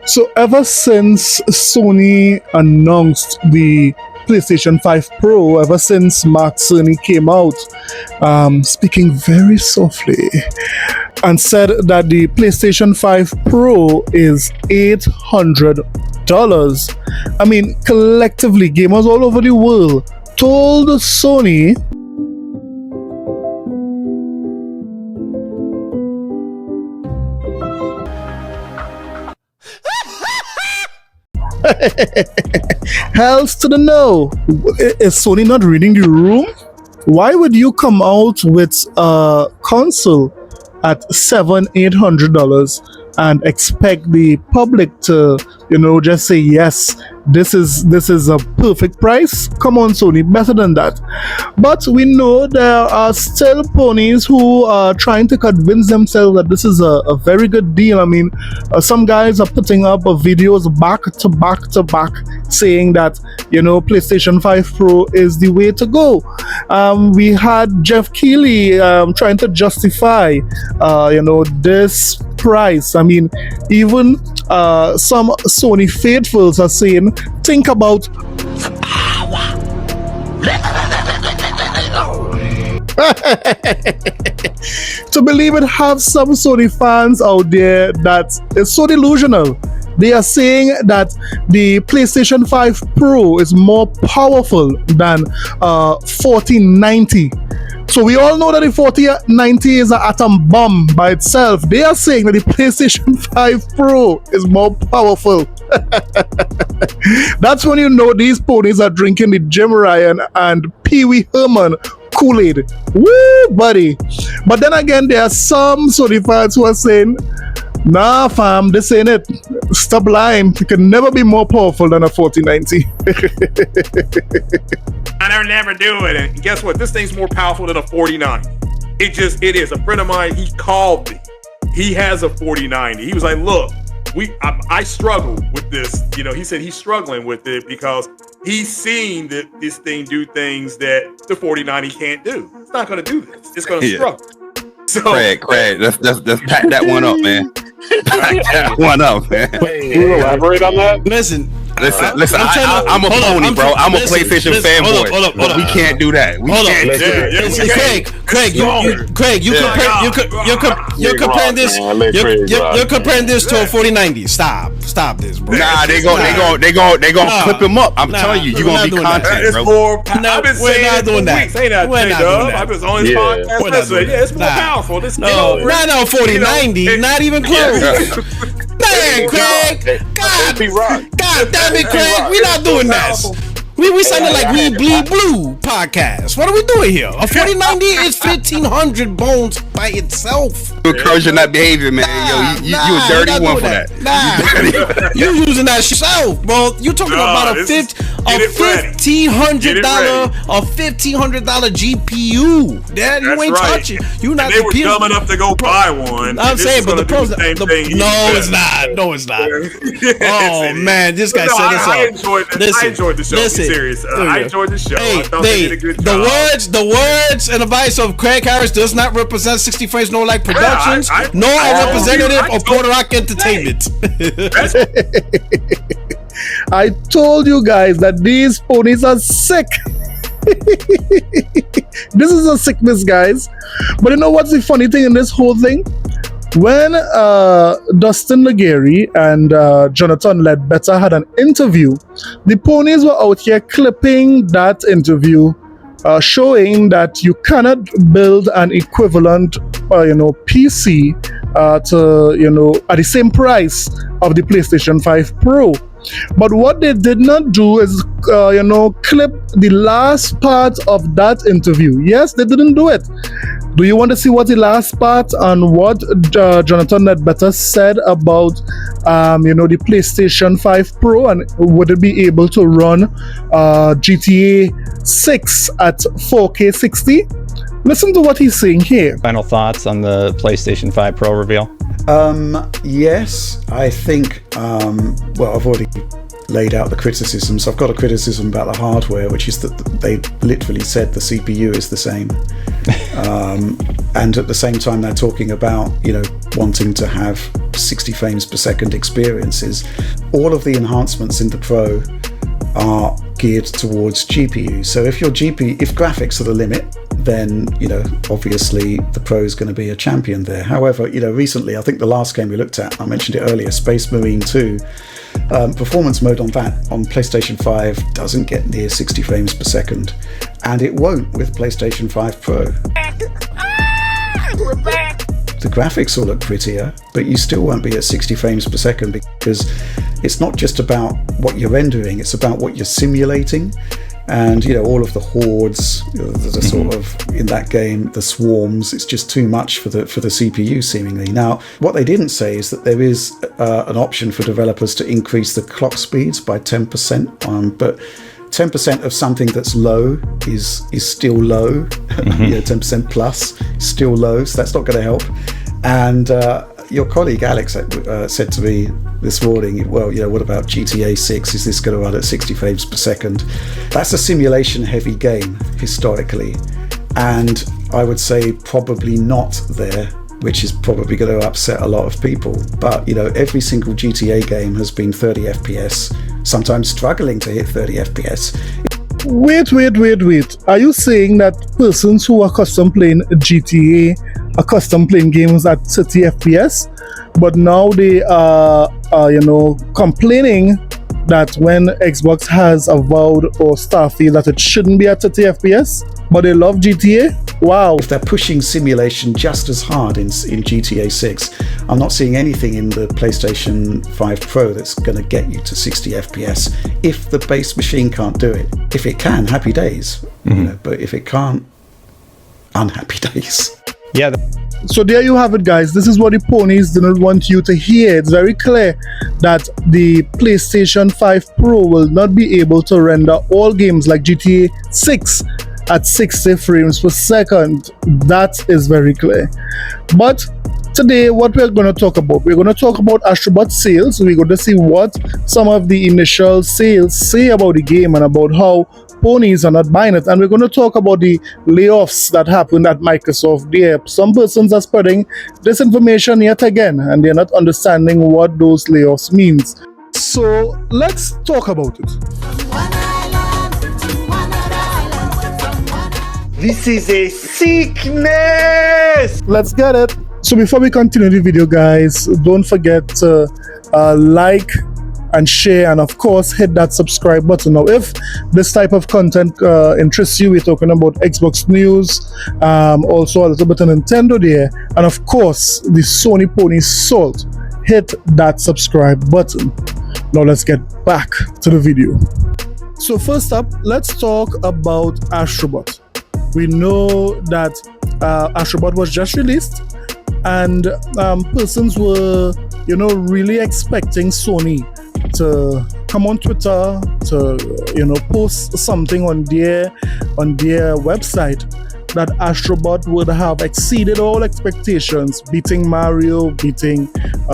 So ever since Sony announced the PlayStation 5 Pro, ever since Mark Cerny came out speaking very softly and said that the PlayStation 5 Pro is $800. I mean, collectively, gamers all over the world told Sony hells to the no. Is Sony not reading the room? Why would you come out with a console at $700-800 and expect the public to, just say yes, this is a perfect price? Come on, Sony, better than that. But we know there are still ponies who are trying to convince themselves that this is a very good deal. I mean, some guys are putting up videos back to back saying that, PlayStation 5 Pro is the way to go. We had Jeff Keighley trying to justify, this price. I mean, even some Sony faithfuls are saying, think about to believe it. Have some Sony fans out there that is so delusional. They are saying that the PlayStation 5 Pro is more powerful than 4090. So we all know that the 4090 is an atom bomb by itself. They are saying that the PlayStation 5 Pro is more powerful. That's when you know these ponies are drinking the Jim Ryan and Pee Wee Herman Kool-Aid. Woo, buddy. But then again, there are some Sony fans who are saying, nah, fam, this ain't it. Stop lying. It can never be more powerful than a 4090. I never do it. And guess what? This thing's more powerful than a 4090. It is. A friend of mine, he called me. He has a 4090. He was like, look, I struggle with this. He said he's struggling with it because he's seen that this thing do things that the 4090 can't do. It's not going to do this. It's going to struggle. So, Craig, let's pack that one up, man. Pack that one up, man. Can you elaborate on that? Listen. I'm a pony, bro. I'm a PlayStation fanboy. Hold up. We can't do that. We can't do that. Craig, you're comparing this. You're comparing this to a 4090. Stop this, bro. Nah, they gonna clip him up. I'm telling you, gonna be content, bro. I've been saying that for weeks. We're not doing that. I was on his podcast. It's more powerful. Not 4090. Not even close. Dang, Craig. God damn it, Craig. We're not doing this. We sounded like We Bleed Blue podcast. What are we doing here? A 4090 is 1,500 bones by itself. You're encouraging that behavior, man. You a dirty one for that. You using that yourself, bro. You talking about a $1,500 GPU. Dad, you ain't touching. You not. They were dumb enough to go buy one. I'm saying, but the pros. No, it's not. Oh man, this guy set us up. I enjoyed the show. Serious. I enjoyed the show. I thought they did a good job. The words and advice of Craig Harris does not represent 60 Frames No Like Productions, nor a representative of Puerto Rock Entertainment. I told you guys that these ponies are sick. This is a sickness, guys. But you know what's the funny thing in this whole thing? When Dustin Legary and Jonathan Ledbetter had an interview, the ponies were out here clipping that interview, showing that you cannot build an equivalent, PC to, at the same price of the PlayStation 5 Pro. But what they did not do is, clip the last part of that interview. Yes, they didn't do it. Do you want to see what the last part and what Jonathan Ledbetter said about, the PlayStation 5 Pro, and would it be able to run GTA6 at 4K 60? Listen to what he's saying here. Final thoughts on the PlayStation 5 Pro reveal? Yes, I think, I've already laid out the criticisms. I've got a criticism about the hardware, which is that they literally said the CPU is the same. And at the same time, they're talking about, wanting to have 60 frames per second experiences. All of the enhancements in the Pro are geared towards GPU. So if graphics are the limit, then obviously the Pro is going to be a champion there. However, recently, I think the last game we looked at, I mentioned it earlier, Space Marine 2, performance mode on that on PlayStation 5 doesn't get near 60 frames per second, and it won't with PlayStation 5 Pro. We're back. The graphics will look prettier, but you still won't be at 60 frames per second, because it's not just about what you're rendering, it's about what you're simulating. And all of the hordes, the sort of in that game, the swarms, it's just too much for the CPU seemingly. Now, what they didn't say is that there is an option for developers to increase the clock speeds by 10%, but 10% of something that's low is still low. 10% plus still low, so that's not going to help. And your colleague Alex said to me this morning, well, what about GTA6? Is this going to run at 60 frames per second? That's a simulation heavy game historically, and I would say probably not there, which is probably going to upset a lot of people. But every single GTA game has been 30 FPS, sometimes struggling to hit 30 FPS. Wait. Are you saying that persons who are custom playing GTA are custom playing games at 30 FPS, but now they are, complaining that when Xbox has avowed or Starfield that it shouldn't be at 30 FPS, but they love GTA? Wow. If they're pushing simulation just as hard in GTA6, I'm not seeing anything in the PlayStation 5 Pro that's going to get you to 60 FPS if the base machine can't do it. If it can, happy days. But if it can't, unhappy days. Yeah. So there you have it, guys. This is what the ponies didn't want you to hear. It's very clear that the PlayStation 5 Pro will not be able to render all games like GTA6 at 60 frames per second. That is very clear. But today, what we're going to talk about, we're going to talk about Astrobot sales. We're going to see what some of the initial sales say about the game and about how ponies are not buying it. And we're going to talk about the layoffs that happened at Microsoft. There, some persons are spreading disinformation yet again, and they're not understanding what those layoffs means. So let's talk about it. This is a sickness! Let's get it. So before we continue the video, guys, don't forget to like and share, and of course hit that subscribe button. Now, if this type of content interests you, we're talking about Xbox news, also a little bit of Nintendo there, and of course the Sony Pony Salt. Hit that subscribe button. Now let's get back to the video. So first up, let's talk about Astrobot. We know that Astrobot was just released, and persons were, really expecting Sony to come on Twitter to, post something on their website that Astrobot would have exceeded all expectations, beating Mario, beating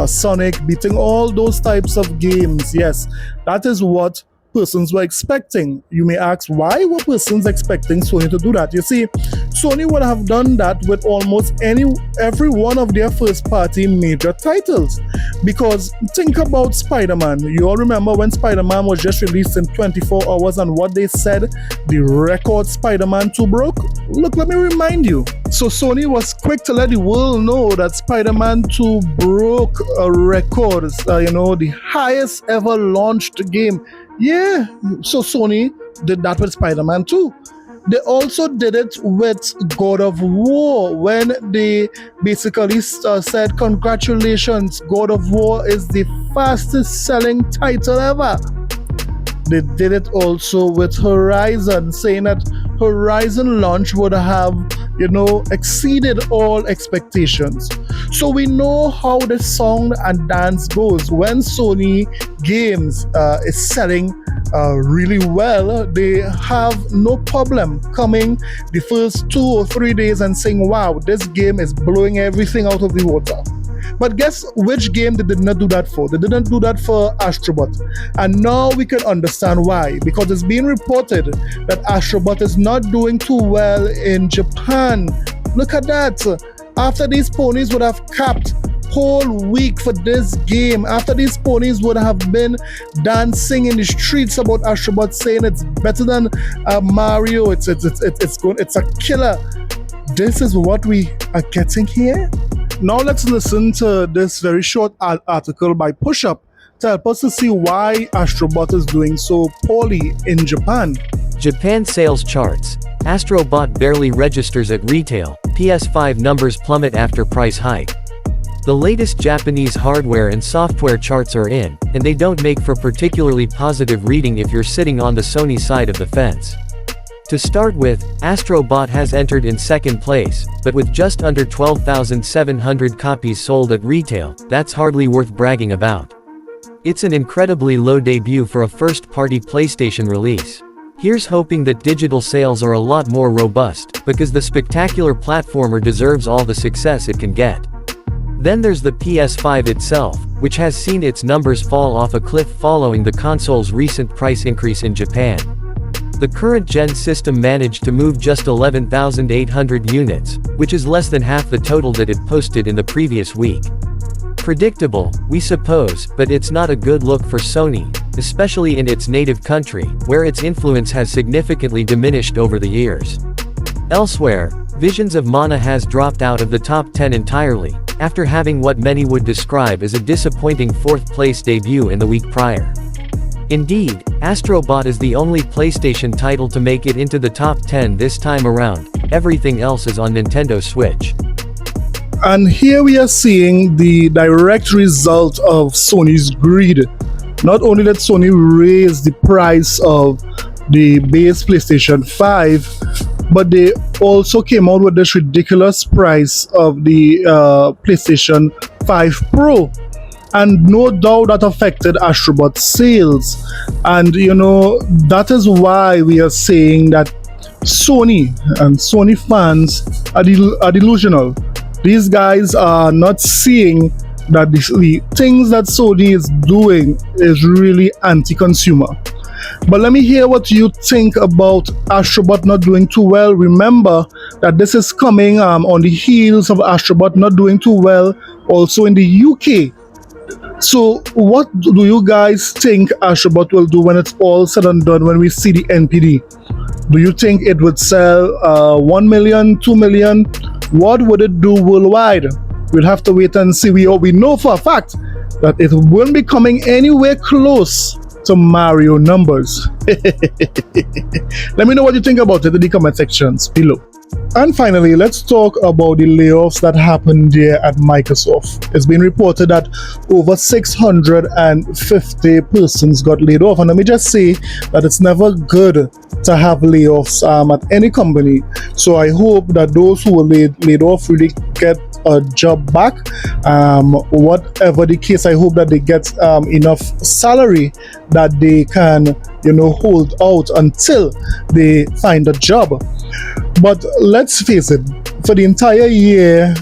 Sonic, beating all those types of games. Yes, that is what persons were expecting. You may ask, why were persons expecting Sony to do that? You see, Sony would have done that with almost every one of their first-party major titles. Because think about Spider-Man. You all remember when Spider-Man was just released in 24 hours and what they said the record Spider-Man 2 broke? Look, let me remind you. So Sony was quick to let the world know that Spider-Man 2 broke a record, the highest ever launched game. Yeah, so Sony did that with Spider-Man 2. They also did it with God of War when they basically said, congratulations, God of War is the fastest selling title ever. They did it also with Horizon, saying that Horizon launch would have, exceeded all expectations. So we know how the song and dance goes. When Sony games is selling really well, they have no problem coming the first 2 or 3 days and saying, wow, this game is blowing everything out of the water. But guess which game they did not do that for? They didn't do that for Astrobot. And now we can understand why. Because it's being reported that Astrobot is not doing too well in Japan. Look at that. After these ponies would have capped whole week for this game, after these ponies would have been dancing in the streets about Astrobot, saying it's better than Mario, it's a killer. This is what we are getting here. Now let's listen to this very short article by Pushup to help us to see why Astrobot is doing so poorly in Japan. Japan sales charts. Astrobot barely registers at retail. PS5 numbers plummet after price hike. The latest Japanese hardware and software charts are in, and they don't make for particularly positive reading if you're sitting on the Sony side of the fence. To start with, Astrobot has entered in second place, but with just under 12,700 copies sold at retail, that's hardly worth bragging about. It's an incredibly low debut for a first-party PlayStation release. Here's hoping that digital sales are a lot more robust, because the spectacular platformer deserves all the success it can get. Then there's the PS5 itself, which has seen its numbers fall off a cliff following the console's recent price increase in Japan. The current gen system managed to move just 11,800 units, which is less than half the total that it posted in the previous week. Predictable, we suppose, but it's not a good look for Sony, especially in its native country, where its influence has significantly diminished over the years. Elsewhere, Visions of Mana has dropped out of the top 10 entirely, after having what many would describe as a disappointing fourth-place debut in the week prior. Indeed, Astrobot is the only PlayStation title to make it into the top 10 this time around. Everything else is on Nintendo Switch. And here we are seeing the direct result of Sony's greed. Not only did Sony raise the price of the base PlayStation 5, but they also came out with this ridiculous price of the PlayStation 5 Pro. And no doubt that affected Astrobot sales. And that is why we are saying that Sony and Sony fans are delusional. These guys are not seeing that the things that Sony is doing is really anti-consumer. But let me hear what you think about Astrobot not doing too well. Remember that this is coming on the heels of Astrobot not doing too well also in the UK. So what do you guys think Astrobot will do when it's all said and done, when we see the NPD? Do you think it would sell 1 million, 2 million? What would it do worldwide? We'll have to wait and see. We know for a fact that it won't be coming anywhere close to Mario numbers. Let me know what you think about it in the comment sections below. And finally, let's talk about the layoffs that happened there at Microsoft. It's been reported that over 650 persons got laid off. And let me just say that it's never good to have layoffs at any company. So I hope that those who were laid off really get a job back. Whatever the case, I hope that they get enough salary that they can, hold out until they find a job. But let's face it, for the entire year,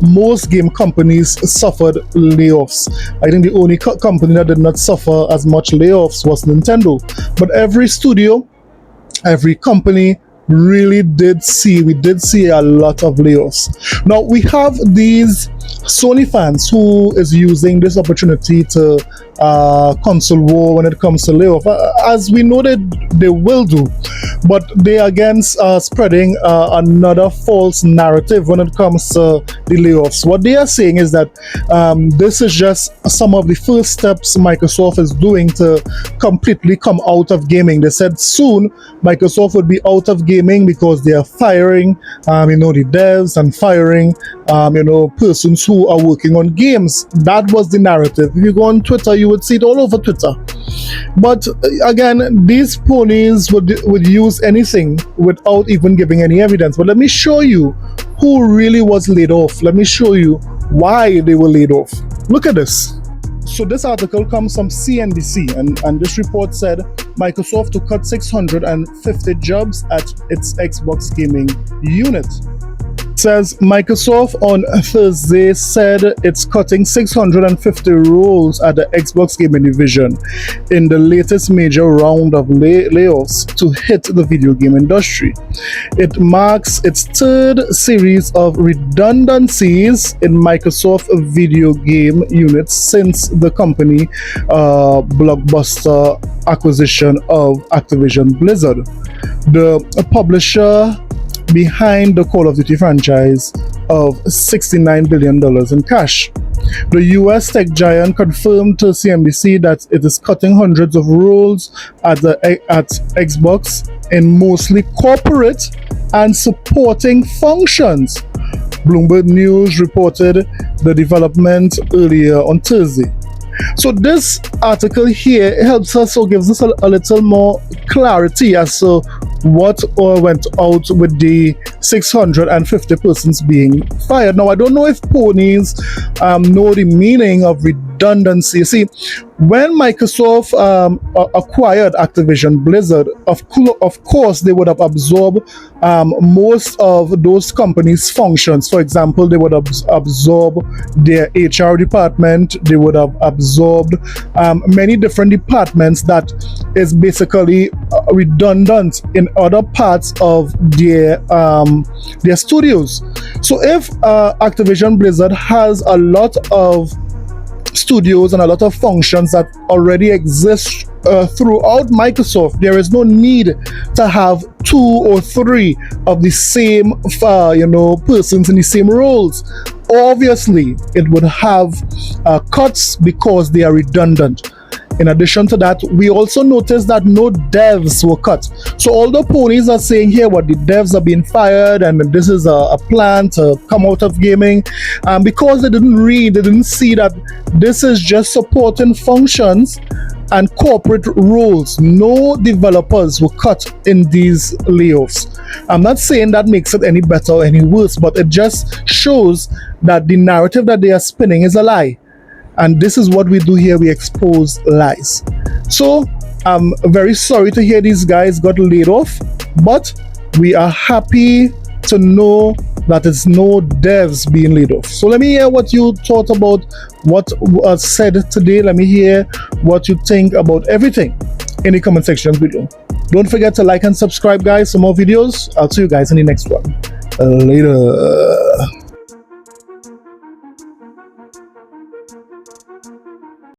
most game companies suffered layoffs. I think the only company that did not suffer as much layoffs was Nintendo. But every studio, every company we did see a lot of layoffs. Now we have these Sony fans who is using this opportunity to console war when it comes to layoff, as we know that they will do, but they are against spreading another false narrative when it comes to the layoffs. What they are saying is that this is just some of the first steps Microsoft is doing to completely come out of gaming. They said soon Microsoft would be out of gaming because they are firing the devs and firing persons who are working on games. That was the narrative. If you go on Twitter, you would see it all over Twitter. But again, these ponies would use anything without even giving any evidence. But let me show you who really was laid off. Let me show you why they were laid off. Look at this. So this article comes from CNBC, and this report said Microsoft to cut 650 jobs at its Xbox gaming unit. says Microsoft on Thursday said it's cutting 650 roles at the Xbox gaming division in the latest major round of layoffs to hit the video game industry. It marks its third series of redundancies in Microsoft video game units since the company blockbuster acquisition of Activision Blizzard, the publisher behind the Call of Duty franchise of $69 billion in cash. The US tech giant confirmed to CNBC that it is cutting hundreds of roles at Xbox in mostly corporate and supporting functions. Bloomberg News reported the development earlier on Thursday. So this article here helps us or gives us a little more clarity as to what went out with the 650 persons being fired. Now, I don't know if ponies know the meaning of redundancy. See, when Microsoft acquired Activision Blizzard, of course, they would have absorbed most of those companies' functions. For example, they would have absorbed their HR department. They would have absorbed many different departments that is basically redundant in other parts of their studios. So if Activision Blizzard has a lot of studios and a lot of functions that already exist throughout Microsoft, there is no need to have 2 or 3 of the same persons in the same roles. Obviously, it would have cuts because they are redundant. In addition to that, we also noticed that no devs were cut. So all the ponies are saying here what the devs are being fired and this is a plan to come out of gaming, because they didn't see that this is just supporting functions and corporate roles. No developers were cut in these layoffs. I'm not saying that makes it any better or any worse, but it just shows that the narrative that they are spinning is a lie. And this is what we do here, we expose lies. So I'm very sorry to hear these guys got laid off, but we are happy to know that it's no devs being laid off. So let me hear what you thought about what was said today. Let me hear what you think about everything in the comment section below. Don't forget to like and subscribe, guys, for more videos. I'll see you guys in the next one. Later.